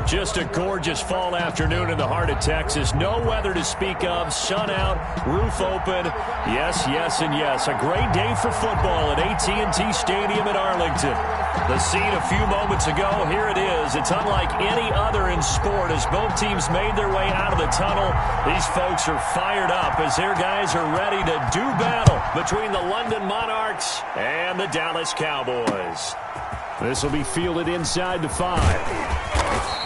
Just a gorgeous fall afternoon in the heart of Texas. No weather to speak of. Sun out, roof open. Yes, yes, and yes. A great day for football at AT&T Stadium in Arlington. The scene a few moments ago, here it is. It's unlike any other in sport as both teams made their way out of the tunnel. These folks are fired up as their guys are ready to do battle between the London Monarchs and the Dallas Cowboys. This will be fielded inside the 5.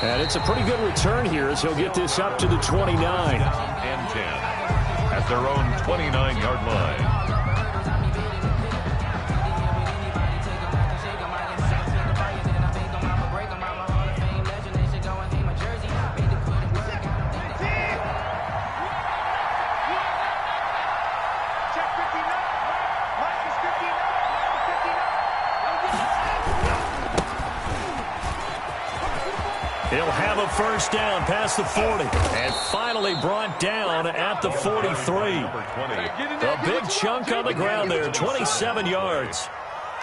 And it's a pretty good return here as he'll get this up to the 29. And 10 at their own 29-yard line. He'll have a first down past the 40 and finally brought down at the 43. A big chunk on the ground there, 27 yards.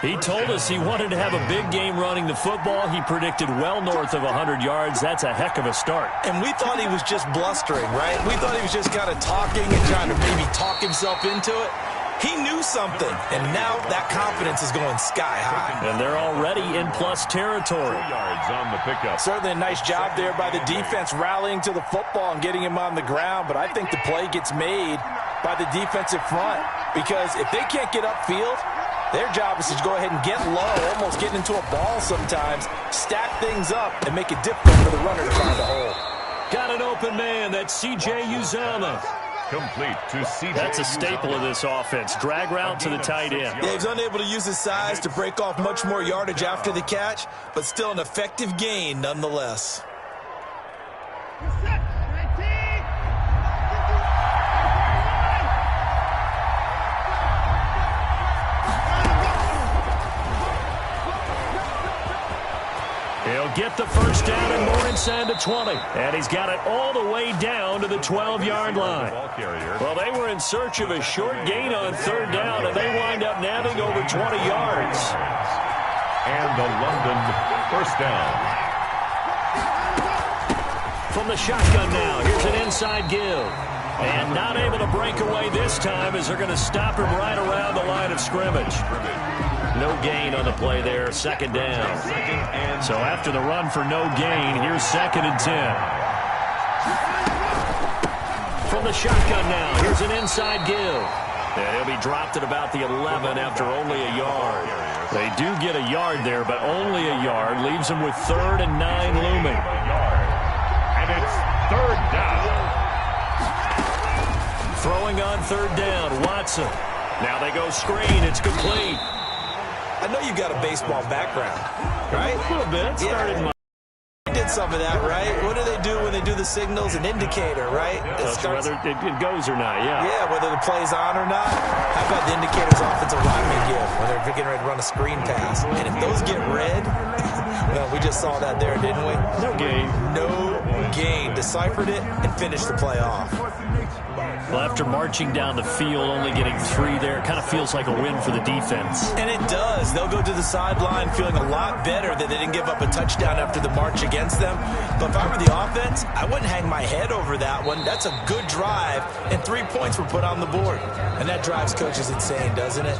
He told us he wanted to have a big game running the football. He predicted well north of 100 yards. That's a heck of a start. And we thought he was just blustering, right? We thought he was just kind of talking and trying to maybe talk himself into it. He knew something, and now that confidence is going sky high. And they're already in plus territory. 2 yards on the pickup. Certainly a nice job there by the defense rallying to the football and getting him on the ground, but I think the play gets made by the defensive front because if they can't get upfield, their job is to go ahead and get low, almost get into a ball sometimes, stack things up, and make it difficult for the runner to find a hole. Got an open man. That's C.J. Uzama. Complete to C.J. That's a staple of this offense. Drag route to the tight end. Yeah, he's unable to use his size to break off much more yardage after the catch, but still an effective gain nonetheless. He'll get the first down and more inside the 20. And he's got it all the way down to the 12-yard line. Well, they were in search of a short gain on third down, and they wind up nabbing over 20 yards. And the London first down. From the shotgun now, here's an inside give. And not able to break away this time as they're going to stop him right around the line of scrimmage. No gain on the play there, second down. So after the run for no gain, here's 2nd and 10. From the shotgun now, here's an inside give. And he'll be dropped at about the 11 after only a yard. They do get a yard there, but only a yard. Leaves them with 3rd and 9 looming. And it's 3rd down. Throwing on 3rd down, Watson. Now they go screen, it's complete. I know you've got a baseball background, right? A little bit. Started yeah. I did some of that, right? What do they do when they do the signals? An indicator, right? Whether it goes or not, yeah. Yeah, whether the play's on or not. How about the indicators offensive linemen give when they're getting ready to run a screen pass? And if those get red, well, we just saw that there, didn't we? No gain. No gain. Deciphered it and finished the play off. Well, after marching down the field, only getting 3 there, kind of feels like a win for the defense. And it does. They'll go to the sideline feeling a lot better that they didn't give up a touchdown after the march against them. But if I were the offense, I wouldn't hang my head over that one. That's a good drive, and 3 points were put on the board. And that drives coaches insane, doesn't it?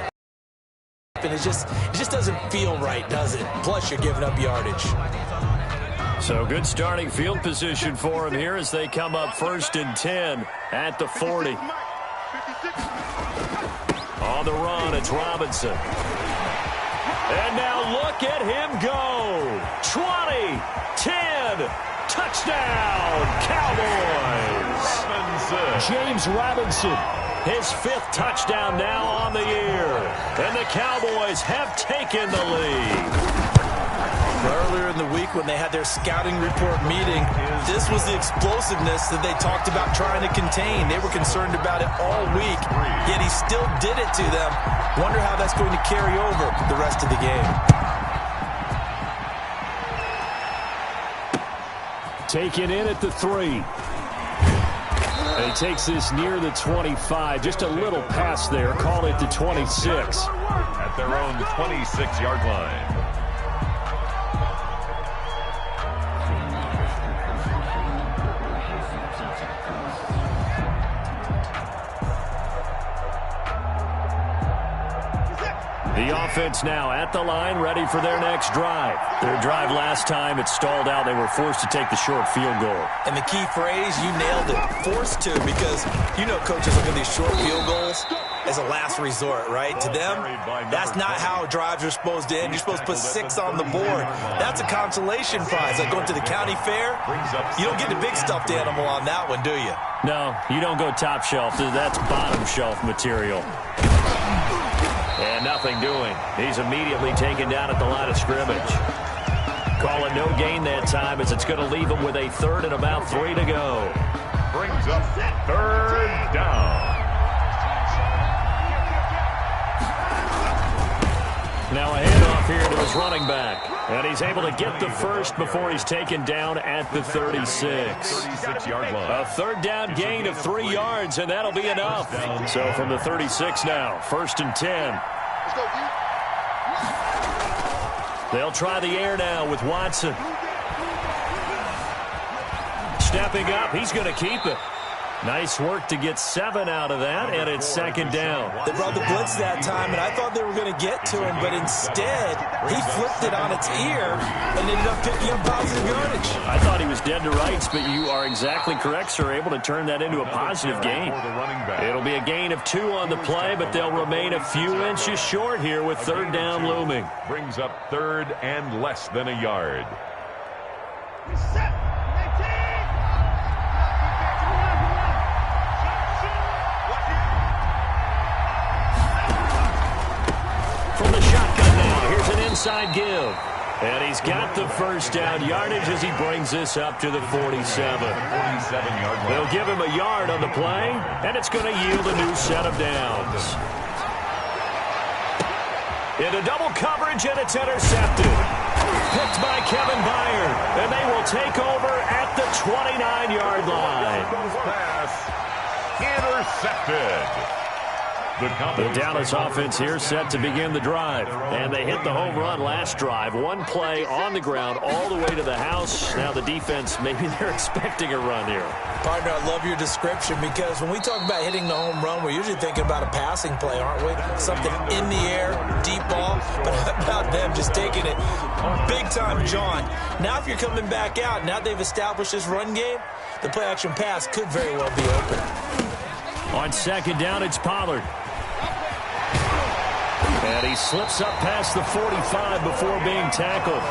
And it just doesn't feel right, does it? Plus, you're giving up yardage. So good starting field position for him here as they come up 1st and 10 at the 40. On the run, it's Robinson. And now look at him go. 20, 10, touchdown, Cowboys. James Robinson, his 5th touchdown now on the year. And the Cowboys have taken the lead. Earlier in the week when they had their scouting report meeting, this was the explosiveness that they talked about trying to contain. They were concerned about it all week, yet he still did it to them. Wonder how that's going to carry over the rest of the game. Taken in at the 3. And he takes this near the 25. Just a little pass there. Call it the 26. At their own 26-yard line. The offense now at the line, ready for their next drive. Their drive last time, it stalled out. They were forced to take the short field goal. And the key phrase, you nailed it, forced to, because you know coaches look at these short field goals as a last resort, right? To them, that's not how drives are supposed to end. You're supposed to put 6 on the board. That's a consolation prize. Like going to the county fair, you don't get the big stuffed animal on that one, do you? No, you don't go top shelf. That's bottom shelf material. And nothing doing. He's immediately taken down at the line of scrimmage. Call it no gain that time, as it's going to leave him with a 3rd and about 3 to go. Brings up 3rd down. Now a handoff here to his running back. And he's able to get the first before he's taken down at the 36. 36-yard line. A 3rd down gain of 3 yards, and that'll be enough. So from the 36 now, 1st and 10. They'll try the air now with Watson. Stepping up, he's going to keep it. Nice work to get 7 out of that, and it's 2nd down. They brought the blitz that time, and I thought they were going to get to him, but instead, he flipped it on its ear and ended up picking up positive yardage. I thought he was dead to rights, but you are exactly correct, sir. Able to turn that into a positive gain. It'll be a gain of 2 on the play, but they'll remain a few inches short here with 3rd down looming. Brings up 3rd and less than a yard. From the shotgun now, here's an inside give. And he's got the 1st down yardage as he brings this up to the 47. 47-yard line. They'll give him a yard on the play, and it's going to yield a new set of downs. Into double coverage, and it's intercepted. Picked by Kevin Byard, and they will take over at the 29-yard line. Pass intercepted. The Dallas offense here set to begin the drive. And they hit the home run last drive. 1 play on the ground all the way to the house. Now the defense, maybe they're expecting a run here. Partner, I love your description, because when we talk about hitting the home run, we're usually thinking about a passing play, aren't we? Something in the air, deep ball. But how about them just taking it big time, John? Now if you're coming back out, now they've established this run game, the play-action pass could very well be open. On 2nd down, it's Pollard. And he slips up past the 45 before being tackled.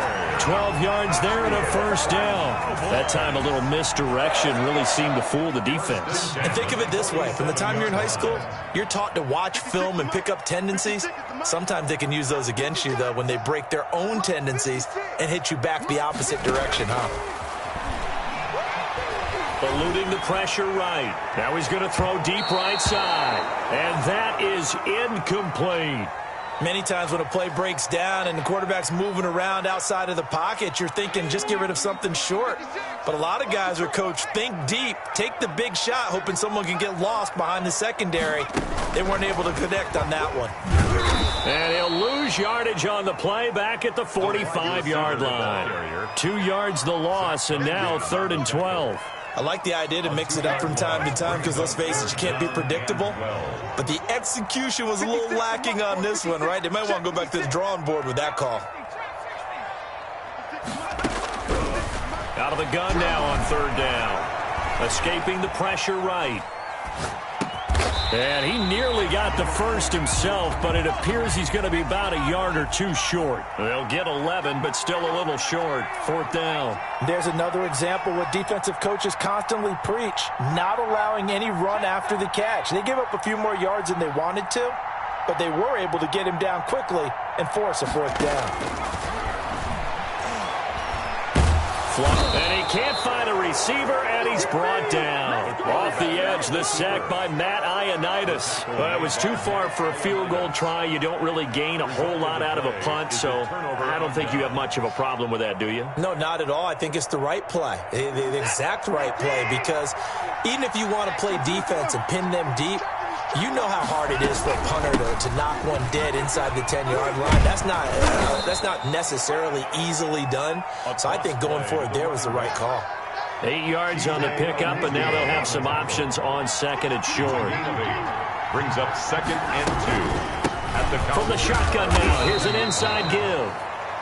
12 yards there and a 1st down. That time a little misdirection really seemed to fool the defense. And think of it this way. From the time you're in high school, you're taught to watch film and pick up tendencies. Sometimes they can use those against you, though, when they break their own tendencies and hit you back the opposite direction, huh? Eluding the pressure right. Now he's going to throw deep right side. And that is incomplete. Many times when a play breaks down and the quarterback's moving around outside of the pocket, you're thinking just get rid of something short. But a lot of guys are coached, think deep, take the big shot, hoping someone can get lost behind the secondary. They weren't able to connect on that one. And he'll lose yardage on the play back at the 45-yard line. 2 yards the loss, and now 3rd and 12. I like the idea to mix it up from time to time, because let's face it, you can't be predictable. But the execution was a little lacking on this one, right? They might want to go back to the drawing board with that call. Out of the gun now on 3rd down. Escaping the pressure right. And he nearly got the first himself, but it appears he's going to be about a yard or 2 short. They'll get 11, but still a little short. 4th down. There's another example what defensive coaches constantly preach, not allowing any run after the catch. They gave up a few more yards than they wanted to, but they were able to get him down quickly and force a 4th down. And he can't find a receiver, and he's brought down. Off the edge, the sack by Matt Ioannidis. Well, it was too far for a field goal try. You don't really gain a whole lot out of a punt, so I don't think you have much of a problem with that, do you? No, not at all. I think it's the right play, the exact right play, because even if you want to play defense and pin them deep, you know how hard it is for a punter to knock one dead inside the 10-yard line. That's not necessarily easily done. So I think going for it there was the right call. 8 yards on the pickup, and now they'll have some options on 2nd and short. Brings up 2nd and 2. From the shotgun now, here's an inside give.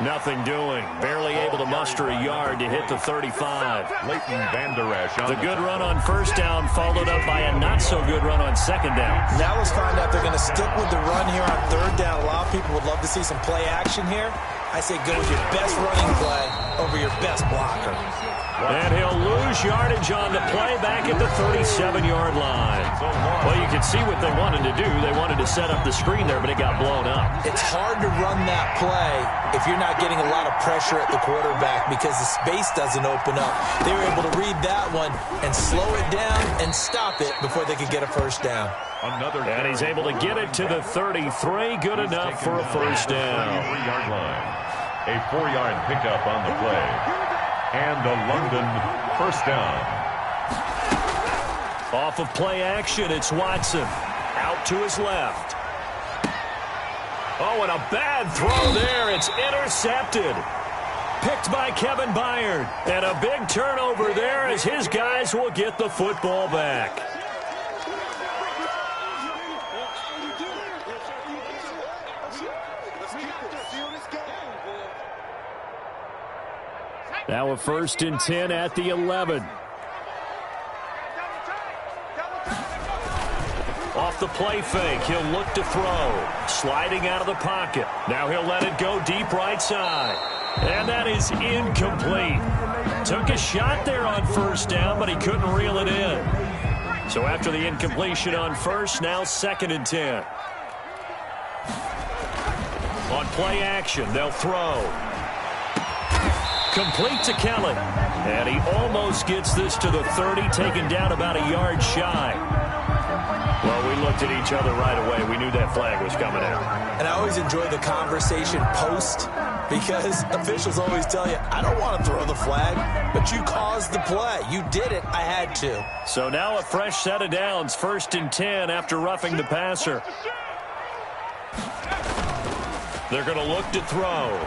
Nothing doing. Barely able to muster a yard to hit the 35. Leighton Vander Esch on the good run on first down followed up by a not-so-good run on second down. Now let's find out they're going to stick with the run here on third down. A lot of people would love to see some play action here. I say go with your best running play over your best blocker. And he'll lose yardage on the play back at the 37-yard line. Well, you can see what they wanted to do. They wanted to set up the screen there, but it got blown up. It's hard to run that play if you're not getting a lot of pressure at the quarterback because the space doesn't open up. They were able to read that one and slow it down and stop it before they could get a first down. And he's able to get it to the 33. Good enough for a first down. 3-yard line. A 4-yard pickup on the play. And a London first down. Off of play action, it's Watson. Out to his left. Oh, and a bad throw there. It's intercepted. Picked by Kevin Byard. And a big turnover there as his guys will get the football back. Now a 1st and 10 at the 11. Off the play fake, he'll look to throw. Sliding out of the pocket. Now he'll let it go deep right side. And that is incomplete. Took a shot there on first down, but he couldn't reel it in. So after the incompletion on first, now 2nd and 10. On play action, they'll throw. Complete to Kelly. And he almost gets this to the 30, taken down about a yard shy. Well, we looked at each other right away. We knew that flag was coming out. And I always enjoy the conversation post because officials always tell you, I don't want to throw the flag, but you caused the play. You did it. I had to. So now a fresh set of downs, 1st and 10 after roughing the passer. They're going to look to throw.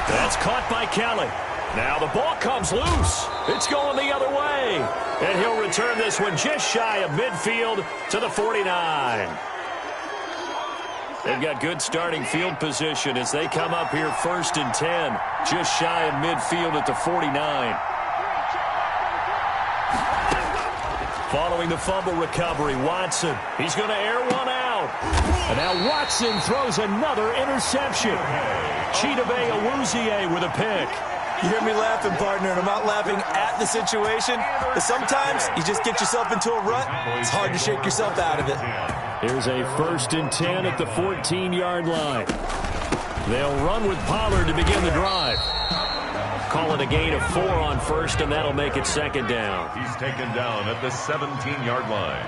That's caught by Kelly. Now the ball comes loose. It's going the other way. And he'll return this one just shy of midfield to the 49. They've got good starting field position as they come up here 1st and 10. Just shy of midfield at the 49. Following the fumble recovery, Watson. He's going to air one out. And now Watson throws another interception. Chidobe Awuzie with a pick. You hear me laughing, partner, and I'm not laughing at the situation, but sometimes you just get yourself into a rut. It's hard to shake yourself out of it. Here's a 1st and 10 at the 14-yard line. They'll run with Pollard to begin the drive. Call it a gain of 4 on first, and that'll make it 2nd down. He's taken down at the 17-yard line.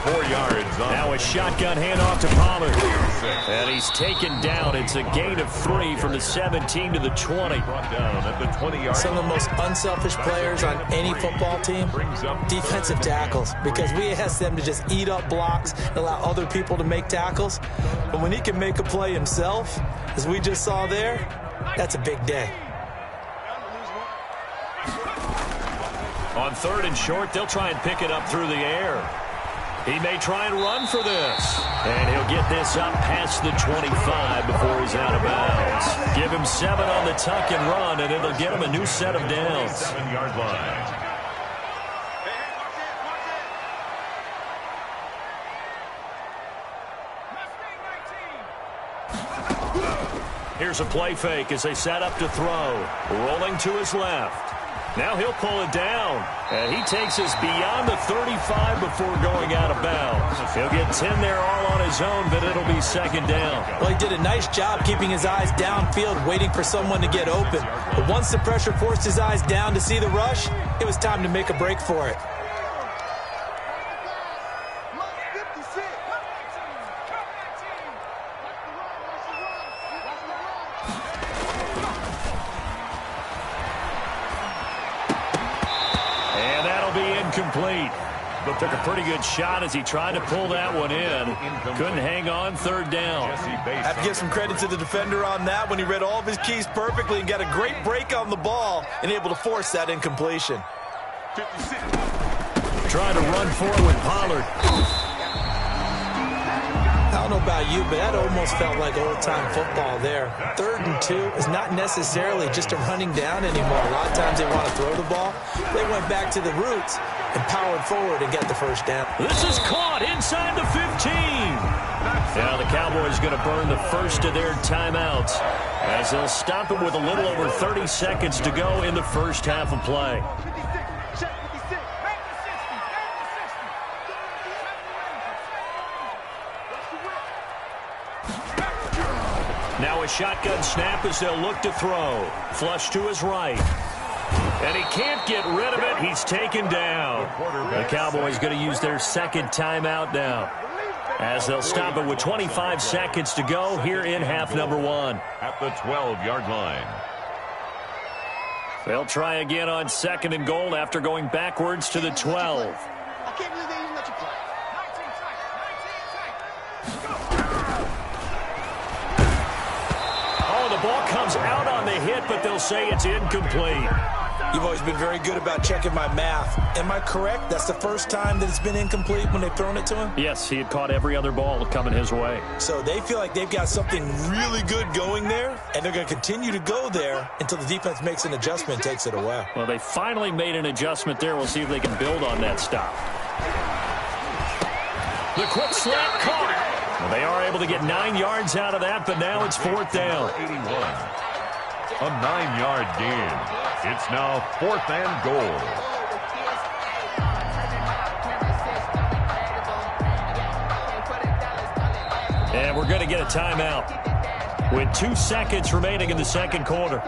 4 yards on. Now a shotgun handoff to Pollard. And he's taken down. It's a gain of 3 from the 17 to the 20. Brought down at the 20-yard. Some of the most unselfish players on any football team, defensive tackles, because we ask them to just eat up blocks and allow other people to make tackles. But when he can make a play himself, as we just saw there, that's a big day. On 3rd and short, they'll try and pick it up through the air. He may try and run for this. And he'll get this up past the 25 before he's out of bounds. Give him 7 on the tuck and run, and it'll get him a new set of downs. 7-yard line. Here's a play fake as they set up to throw. Rolling to his left. Now he'll pull it down, and he takes us beyond the 35 before going out of bounds. He'll get 10 there all on his own, but it'll be 2nd down. Well, he did a nice job keeping his eyes downfield, waiting for someone to get open. But once the pressure forced his eyes down to see the rush, it was time to make a break for it. Complete. But took a pretty good shot as he tried to pull that one in. Couldn't hang on 3rd down. I have to give some credit to the defender on that when he read all of his keys perfectly and got a great break on the ball and able to force that incompletion. Trying to run forward with Pollard. I don't know you, but that almost felt like old-time football there. 3rd and 2 is not necessarily just a running down anymore. A lot of times they want to throw the ball. They went back to the roots and powered forward and got the first down. This is caught inside the 15. Now the Cowboys going to burn the first of their timeouts as they'll stop it with a little over 30 seconds to go in the first half of play. Now a shotgun snap as they'll look to throw. Flush to his right. And he can't get rid of it. He's taken down. The Cowboys going to use their second timeout now, as they'll stop it with 25 seconds to go here in half number 1. At the 12-yard line. They'll try again on 2nd and goal after going backwards to the 12. I can't believe they even let you play. Oh, the ball comes out on the hit, but they'll say it's incomplete. You've always been very good about checking my math. Am I correct? That's the first time that it's been incomplete when they've thrown it to him? Yes, he had caught every other ball coming his way. So they feel like they've got something really good going there, and they're going to continue to go there until the defense makes an adjustment and takes it away. Well, they finally made an adjustment there. We'll see if they can build on that stop. The quick slant caught. Well, they are able to get 9 yards out of that, but now it's 4th down. 81. A 9-yard gain. It's now 4th and goal. And we're going to get a timeout with 2 seconds remaining in the second quarter.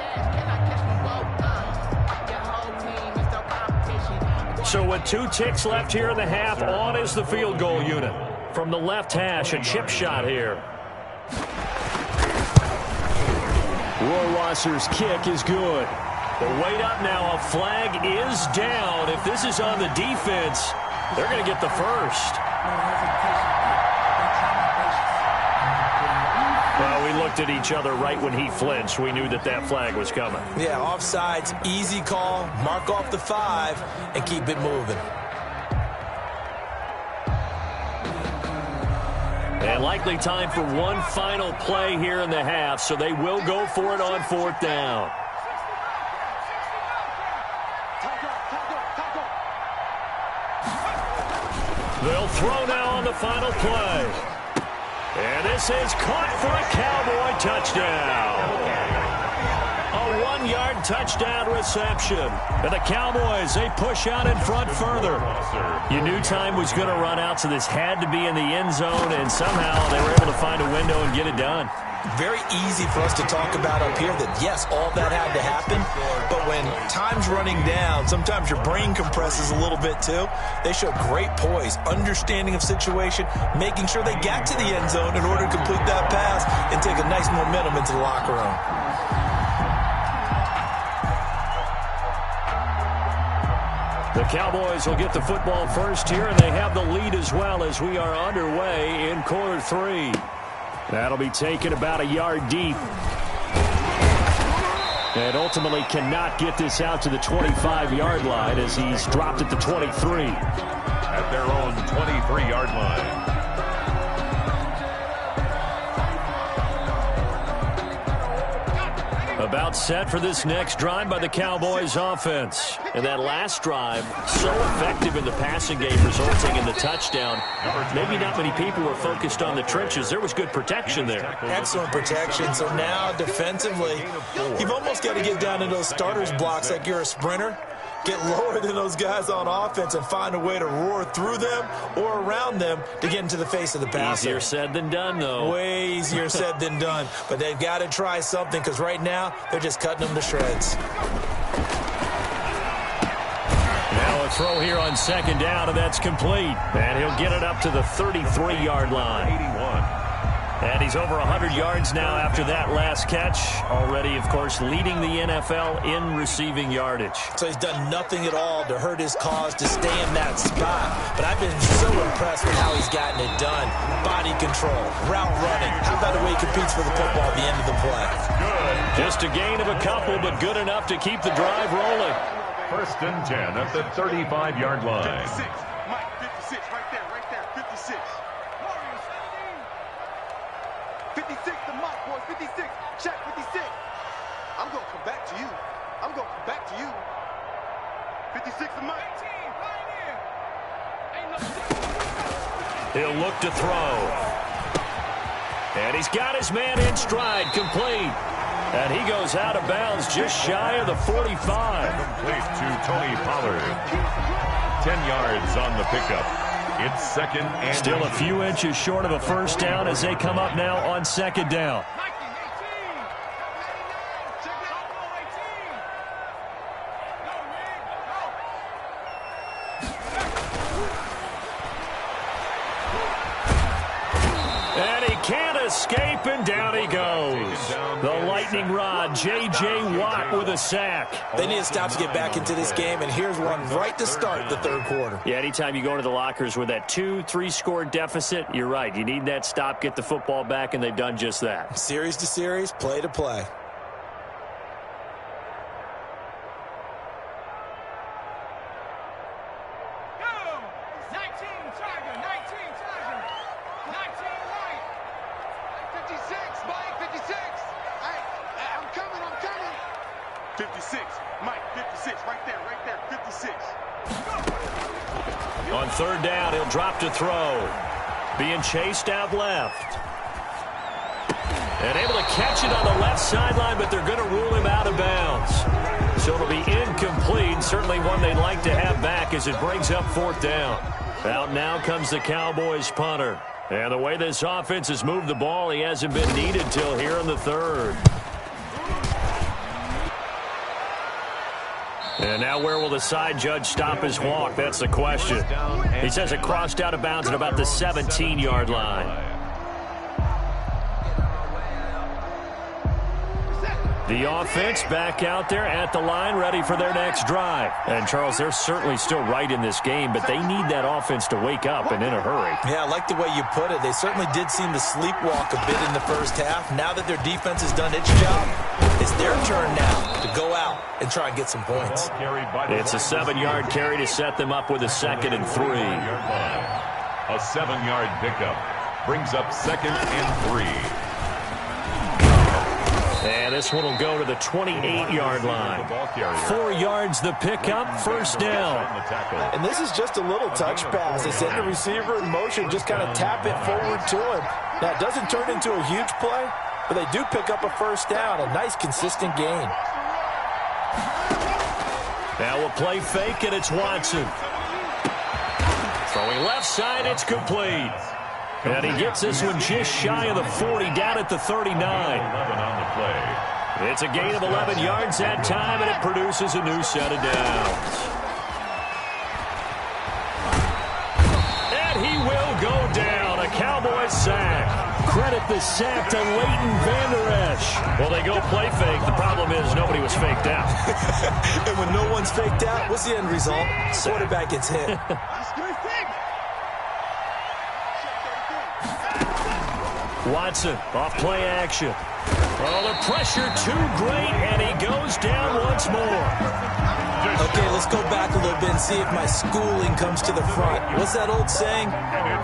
So with 2 ticks left here in the half, on is the field goal unit. From the left hash, a chip shot here. Rohrwasser's kick is good. But wait up now, a flag is down. If this is on the defense, they're going to get the first. Well, we looked at each other right when he flinched. We knew that that flag was coming. Yeah, offsides, easy call, mark off the 5, and keep it moving. And likely time for one final play here in the half, so they will go for it on 4th down. They'll throw now on the final play. And this is caught for a Cowboy touchdown. A 1-yard touchdown reception. And the Cowboys, they push out in front further. You knew time was going to run out, so this had to be in the end zone, and somehow they were able to find a window and get it done. Very easy for us to talk about up here that, yes, all that had to happen, but when time's running down, sometimes your brain compresses a little bit too. They show great poise, understanding of situation, making sure they got to the end zone in order to complete that pass and take a nice momentum into the locker room. The Cowboys will get the football first here, and they have the lead as well as we are underway in quarter 3. That'll be taken about a yard deep. And ultimately cannot get this out to the 25-yard line as he's dropped at the 23. At their own 23-yard line. About set for this next drive by the Cowboys offense. And that last drive, so effective in the passing game, resulting in the touchdown. Maybe not many people were focused on the trenches. There was good protection there. Excellent protection. So now defensively, you've almost got to get down in those starters blocks like you're a sprinter. Get lower than those guys on offense and find a way to roar through them or around them to get into the face of the passer. Easier said than done, though. Way easier said than done. But they've got to try something because right now they're just cutting them to shreds. Now a throw here on 2nd down, and that's complete. And he'll get it up to the 33-yard line. 81. And he's over 100 yards now after that last catch. Already, of course, leading the NFL in receiving yardage. So he's done nothing at all to hurt his cause to stay in that spot. But I've been so impressed with how he's gotten it done. Body control, route running. How about the way he competes for the football at the end of the play? Just a gain of a couple, but good enough to keep the drive rolling. 1st and 10 at the 35-yard line. 56. Mike, 56. Right there. 56. 56 to Mike, boys. 56. Check 56. I'm going to come back to you. I'm going to come back to you. 56 to Mike. He'll look to throw. And he's got his man in stride, complete. And he goes out of bounds just shy of the 45. Complete to Tony Pollard. 10 yards on the pickup. It's second and still a few inches short of a first down as they come up now on second down. And he can't escape, and down he goes. The lightning rod, J.J. Watt with a sack. They need to stop to get back into this game, and here's one right to start the third quarter. Yeah, anytime you go into the lockers with that 2-3 score deficit, you're right. You need that stop, get the football back, and they've done just that. Series to series, play to play. On third down, he'll drop to throw. Being chased out left. And able to catch it on the left sideline, but they're going to rule him out of bounds. So it'll be incomplete. Certainly one they'd like to have back as it brings up fourth down. Out now comes the Cowboys punter. And the way this offense has moved the ball, he hasn't been needed till here in the third. And now where will the side judge stop his walk? That's the question. He says it crossed out of bounds at about the 17-yard line. The offense back out there at the line, ready for their next drive. And, Charles, they're certainly still right in this game, but they need that offense to wake up and in a hurry. Yeah, I like the way you put it. They certainly did seem to sleepwalk a bit in the first half. Now that their defense has done its job, it's their turn now to go out and try and get some points. It's a 7-yard carry to set them up with a 2nd and 3. A 7-yard pickup brings up 2nd and 3. And this one will go to the 28-yard line. 4 yards the pickup, first down. And this is just a little touch pass. They send the receiver in motion, just kind of tap it forward to him. Now, it doesn't turn into a huge play, but they do pick up a first down, a nice, consistent gain. Now we'll play fake, and it's Watson. Throwing left side, it's complete. And he gets this one just shy of the 40, down at the 39. It's a gain of 11 yards that time, and it produces a new set of downs. And he will go down, a Cowboys sack. Credit the sack to Leighton Vander Esch. Well, they go play fake. The problem is nobody was faked out. And when no one's faked out, what's the end result? Quarterback gets hit. Watson off play action. Oh, the pressure too great, and he goes down once more. Okay, let's go back a little bit and see if my schooling comes to the front. What's that old saying?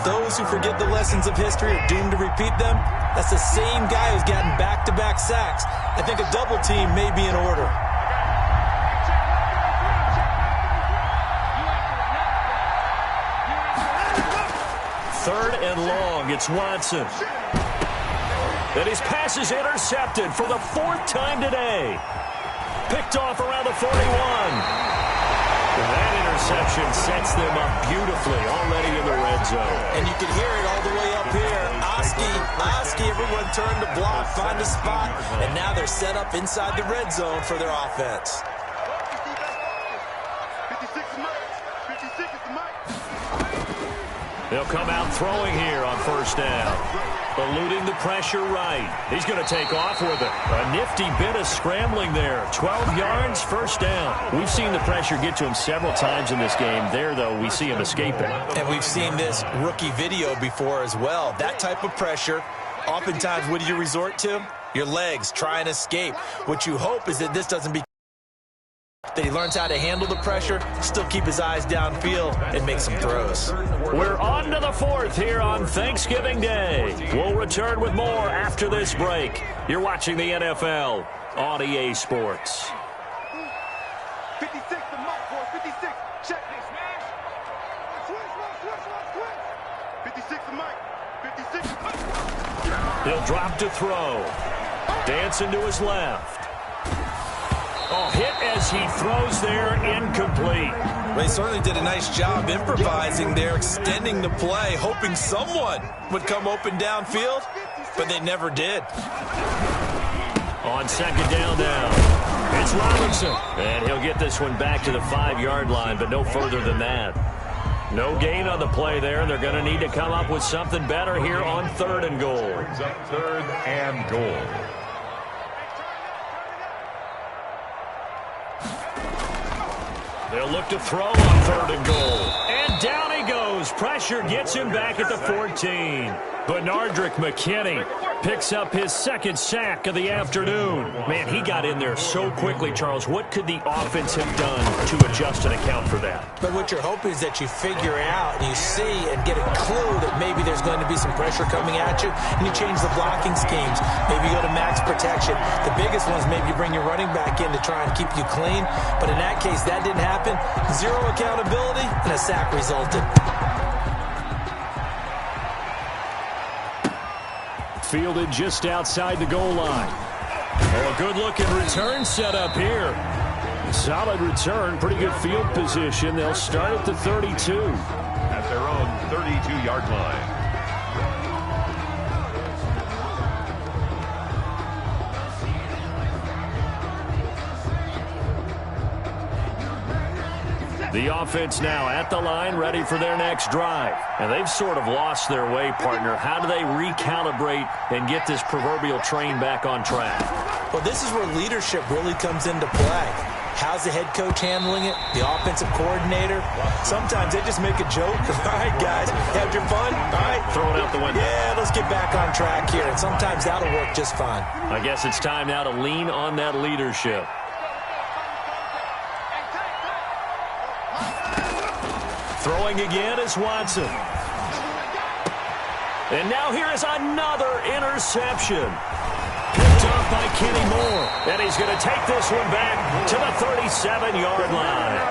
Those who forget the lessons of history are doomed to repeat them. That's the same guy who's gotten back-to-back sacks. I think a double team may be in order. Third and long, it's Watson. And his pass is intercepted for the 4th time today. Picked off around the 41. And that interception sets them up beautifully already in the red zone. And you can hear it all the way up here. Oski, everyone turned to block, find a spot, and now they're set up inside the red zone for their offense. 56 is Mike. 56 is Mike. They'll come out throwing here on first down. Eluding the pressure right. He's going to take off with it. A nifty bit of scrambling there. 12 yards, first down. We've seen the pressure get to him several times in this game. There, though, we see him escaping. And we've seen this rookie video before as well. That type of pressure, oftentimes, what do you resort to? Your legs try and escape. What you hope is that this doesn't become that he learns how to handle the pressure, still keep his eyes downfield, and make some throws. We're on to the fourth here on Thanksgiving Day. We'll return with more after this break. You're watching the NFL on EA Sports. 56, the mark for 56. Check this, man. Switch. 56, the mic. 56. He'll drop to throw. Dancing to his left. Oh, hit as he throws there, incomplete. They certainly did a nice job improvising there, extending the play, hoping someone would come open downfield, but they never did. On second down now, it's Robinson. And he'll get this one back to the 5-yard line, but no further than that. No gain on the play there. They're going to need to come up with something better here on 3rd and goal. Brings up 3rd and goal. They'll look to throw on 3rd and goal. And down he goes. Pressure gets him back at the 14. Benardrick McKinney picks up his 2nd sack of the afternoon. Man, he got in there so quickly, Charles. What could the offense have done to adjust and account for that? But what you're hoping is that you figure out, you see, and get a clue that maybe there's going to be some pressure coming at you, and you change the blocking schemes. Maybe you go to max protection. The biggest ones, maybe you bring your running back in to try and keep you clean. But in that case, that didn't happen. 0 accountability, and a sack resulted. Fielded just outside the goal line. Oh, a good-looking return set up here. Solid return, pretty good field position. They'll start at the 32. At their own 32-yard line. The offense now at the line, ready for their next drive. And they've sort of lost their way, partner. How do they recalibrate and get this proverbial train back on track? Well, this is where leadership really comes into play. How's the head coach handling it? The offensive coordinator? Sometimes they just make a joke. All right, guys, had your fun? All right. Throw it out the window. Yeah, let's get back on track here. And sometimes that'll work just fine. I guess it's time now to lean on that leadership. Throwing again is Watson. And now here is another interception. Picked up by Kenny Moore. And he's going to take this one back to the 37-yard line.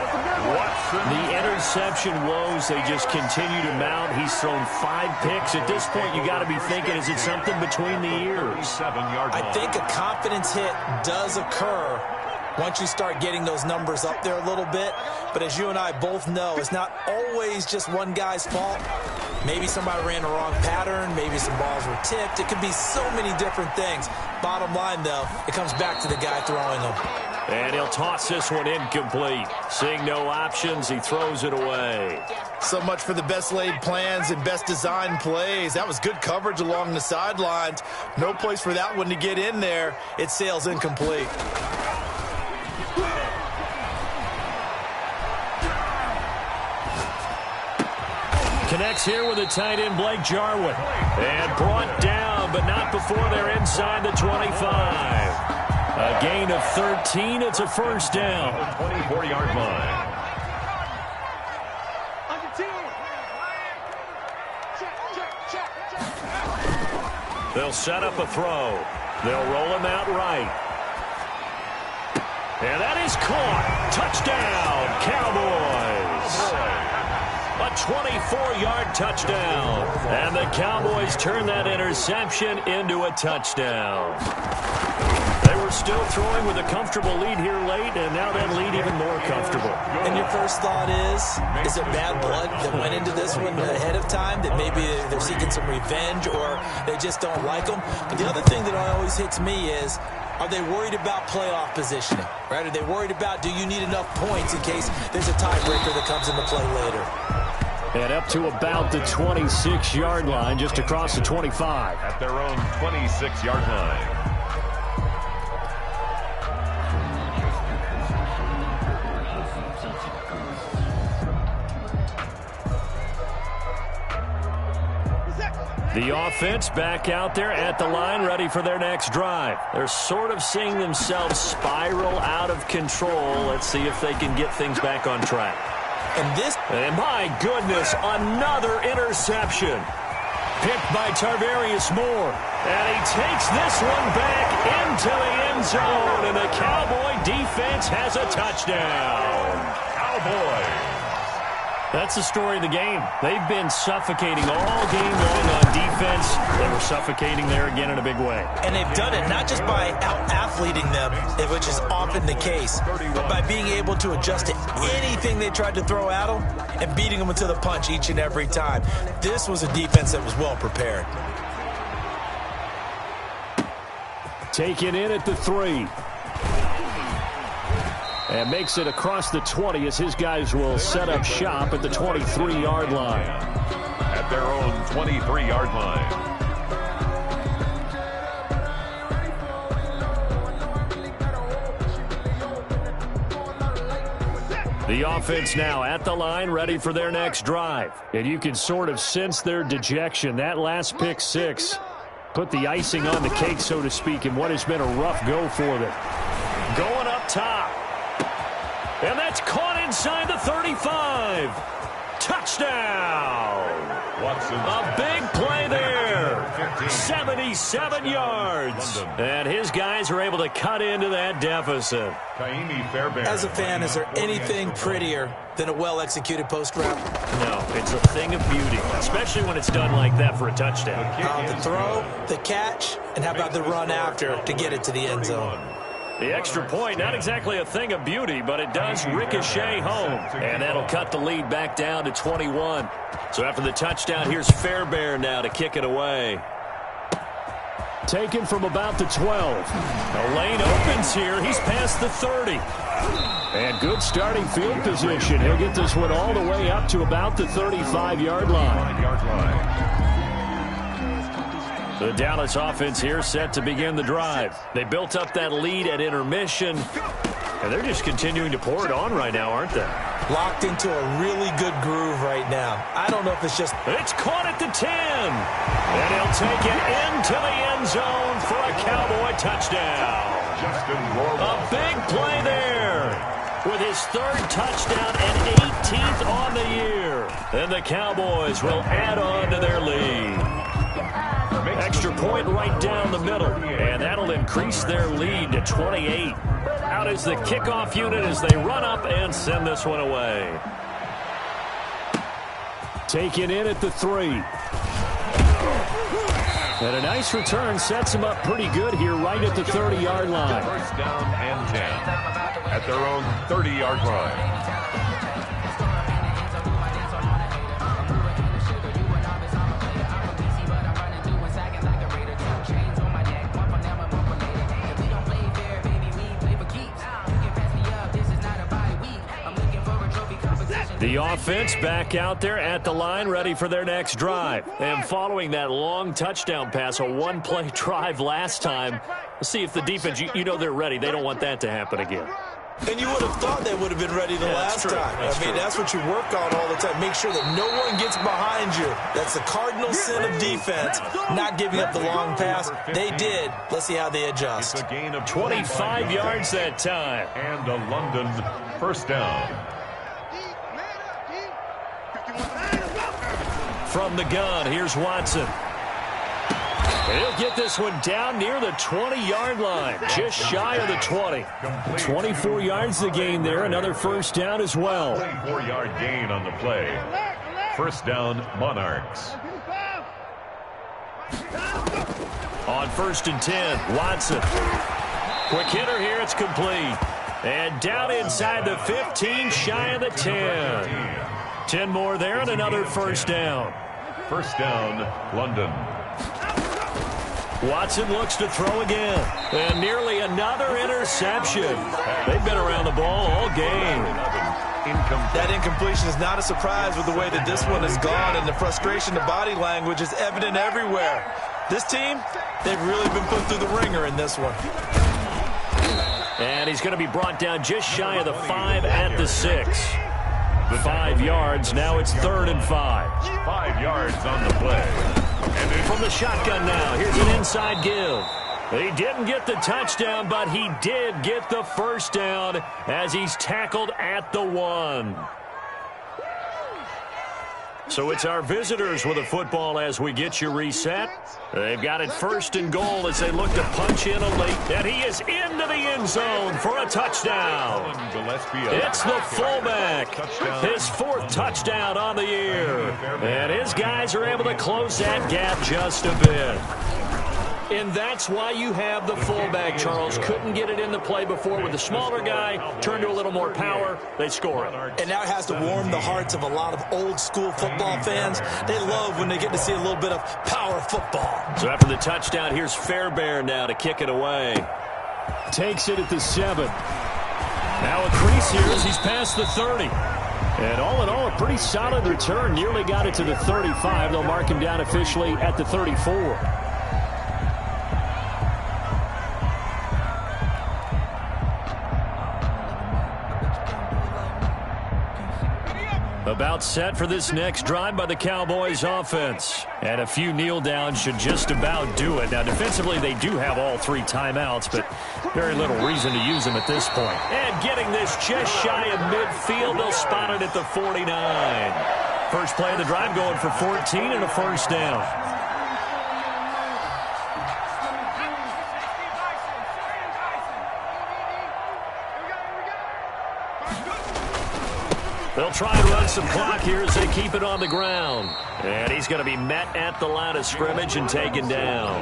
The interception woes, they just continue to mount. He's thrown 5 picks. At this point, you got to be thinking, is it something between the ears? I think a confidence hit does occur once you start getting those numbers up there a little bit. But as you and I both know, it's not always just one guy's fault. Maybe somebody ran the wrong pattern. Maybe some balls were tipped. It could be so many different things. Bottom line, though, it comes back to the guy throwing them. And he'll toss this one incomplete. Seeing no options, he throws it away. So much for the best laid plans and best designed plays. That was good coverage along the sidelines. No place for that one to get in there. It sails incomplete. Connects here with the tight end, Blake Jarwin. And brought down, but not before they're inside the 25. A gain of 13. It's a first down. 24-yard line. They'll set up a throw. They'll roll him out right. And that is caught. Touchdown, Cowboys. A 24-yard touchdown. And the Cowboys turn that interception into a touchdown. They were still throwing with a comfortable lead here late, and now that lead even more comfortable. And your first thought is it bad blood that went into this one ahead of time, that maybe they're seeking some revenge or they just don't like them? But the other thing that always hits me is, are they worried about playoff positioning? Right? Are they worried about, do you need enough points in case there's a tiebreaker that comes into play later? And up to about the 26-yard line, just across the 25. At their own 26-yard line. The offense back out there at the line, ready for their next drive. They're sort of seeing themselves spiral out of control. Let's see if they can get things back on track. And my goodness, another interception. Picked by Tarvarius Moore. And he takes this one back into the end zone. And the Cowboy defense has a touchdown. Cowboys. That's the story of the game. They've been suffocating all game long on defense. They were suffocating there again in a big way. And they've done it not just by out-athleting them, which is often the case, but by being able to adjust to anything they tried to throw at them and beating them into the punch each and every time. This was a defense that was well prepared. Taken in at the 3. And makes it across the 20 as his guys will set up shop at the 23-yard line. At their own 23-yard line. The offense now at the line, ready for their next drive. And you can sort of sense their dejection. That last pick 6 put the icing on the cake, so to speak, in what has been a rough go for them. Going up top. And that's caught inside the 35. Touchdown. A big play there. 77 yards. And his guys are able to cut into that deficit. As a fan, is there anything prettier than a well-executed post route? No, it's a thing of beauty, especially when it's done like that for a touchdown. The throw, the catch, and how about the run after to get it to the end zone? The extra point, not exactly a thing of beauty, but it does ricochet home. And that'll cut the lead back down to 21. So after the touchdown, here's Fairbairn now to kick it away. Taken from about the 12. A lane opens here. He's past the 30. And good starting field position. He'll get this one all the way up to about the 35-yard line. The Dallas offense here set to begin the drive. They built up that lead at intermission, and they're just continuing to pour it on right now, aren't they? Locked into a really good groove right now. I don't know if it's just... It's caught at the 10. And he'll take it into the end zone for a Cowboy touchdown. A big play there with his 3rd touchdown and 18th on the year. And the Cowboys will add on to their lead. Extra point right down the middle, and that'll increase their lead to 28. Out is the kickoff unit as they run up and send this one away. Taken in at the 3. And a nice return sets them up pretty good here right at the 30-yard line. First down and 10 at their own 30-yard line. The offense back out there at the line, ready for their next drive. And following that long touchdown pass, a one-play drive last time, let's see if the defense, you know they're ready. They don't want that to happen again. And you would have thought they would have been ready the last time. That's what you work on all the time. Make sure that no one gets behind you. That's the cardinal sin of defense, not giving up the long pass. They did. Let's see how they adjust. It's a gain of 25 yards that time. And a London first down. From the gun, here's Watson. He'll get this one down near the 20-yard line, just shy of the 20. 24 yards the gain there, another first down as well. 24-yard gain on the play. First down, Monarchs. On 1st and 10, Watson. Quick hitter here, it's complete. And down inside the 15, shy of the 10. 10 more there and another first down. First down, London. Watson looks to throw again. And nearly another interception. They've been around the ball all game. That incompletion is not a surprise with the way that this one has gone, and the frustration, the body language is evident everywhere. This team, they've really been put through the ringer in this one. And he's going to be brought down just shy of the 5 at the 6. 5 yards. Now it's 3rd and 5. 5 yards on the play. From the shotgun now, here's an inside give. He didn't get the touchdown, but he did get the first down as he's tackled at the 1. So it's our visitors with a football as we get you reset. They've got it 1st and goal as they look to punch in a late. And he is into the end zone for a touchdown. It's the fullback. His 4th touchdown on the year. And his guys are able to close that gap just a bit. And that's why you have the fullback, Charles. Couldn't get it in the play before with the smaller guy. Turned to a little more power. They score it. And now it has to warm the hearts of a lot of old-school football fans. They love when they get to see a little bit of power football. So after the touchdown, here's Fairbairn now to kick it away. Takes it at the 7. Now a crease here as he's past the 30. And all in all, a pretty solid return. Nearly got it to the 35. They'll mark him down officially at the 34. About set for this next drive by the Cowboys offense. And a few kneel downs should just about do it. Now, defensively, they do have all 3 timeouts, but very little reason to use them at this point. And getting this just shy of midfield, they'll spot it at the 49. First play of the drive going for 14 and a first down. They'll try and run some clock here as they keep it on the ground. And he's going to be met at the line of scrimmage and taken down.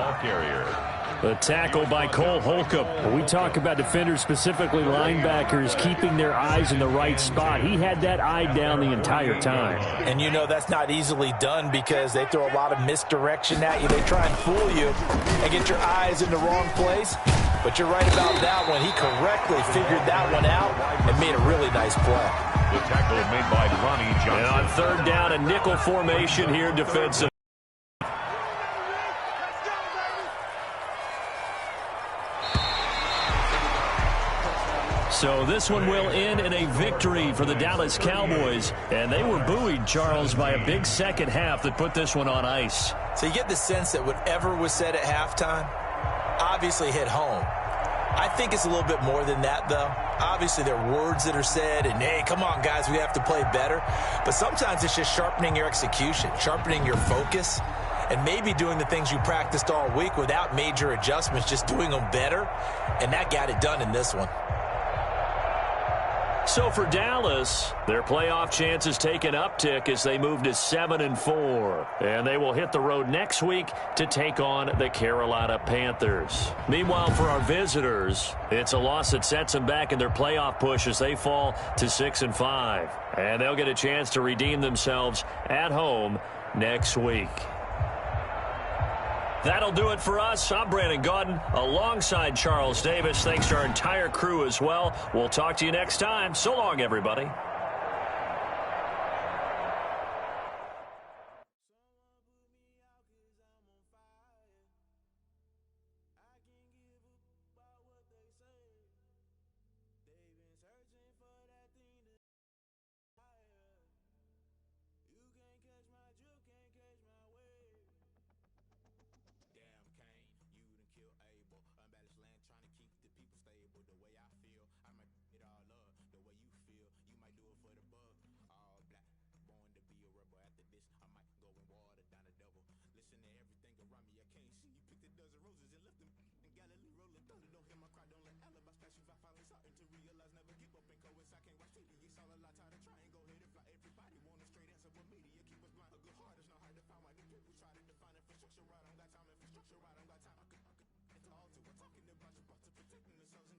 The tackle by Cole Holcomb. When we talk about defenders, specifically linebackers, keeping their eyes in the right spot, he had that eye down the entire time. And you know that's not easily done because they throw a lot of misdirection at you. They try and fool you and get your eyes in the wrong place. But you're right about that one. He correctly figured that one out and made a really nice play. The tackle made by Ronnie Johnson. And on 3rd down, a nickel formation here defensive. So this one will end in a victory for the Dallas Cowboys. And they were buoyed, Charles, by a big second half that put this one on ice. So you get the sense that whatever was said at halftime obviously hit home. I think it's a little bit more than that, though. Obviously, there are words that are said, and, hey, come on, guys, we have to play better. But sometimes it's just sharpening your execution, sharpening your focus, and maybe doing the things you practiced all week without major adjustments, just doing them better. And that got it done in this one. So for Dallas, their playoff chances take an uptick as they move to 7-4. And they will hit the road next week to take on the Carolina Panthers. Meanwhile, for our visitors, it's a loss that sets them back in their playoff push as they fall to 6-5. And they'll get a chance to redeem themselves at home next week. That'll do it for us. I'm Brandon Gaudin alongside Charles Davis. Thanks to our entire crew as well. We'll talk to you next time. So long, everybody. Infrastructure right, I don't got time. I could talking about you, about to protecting themselves.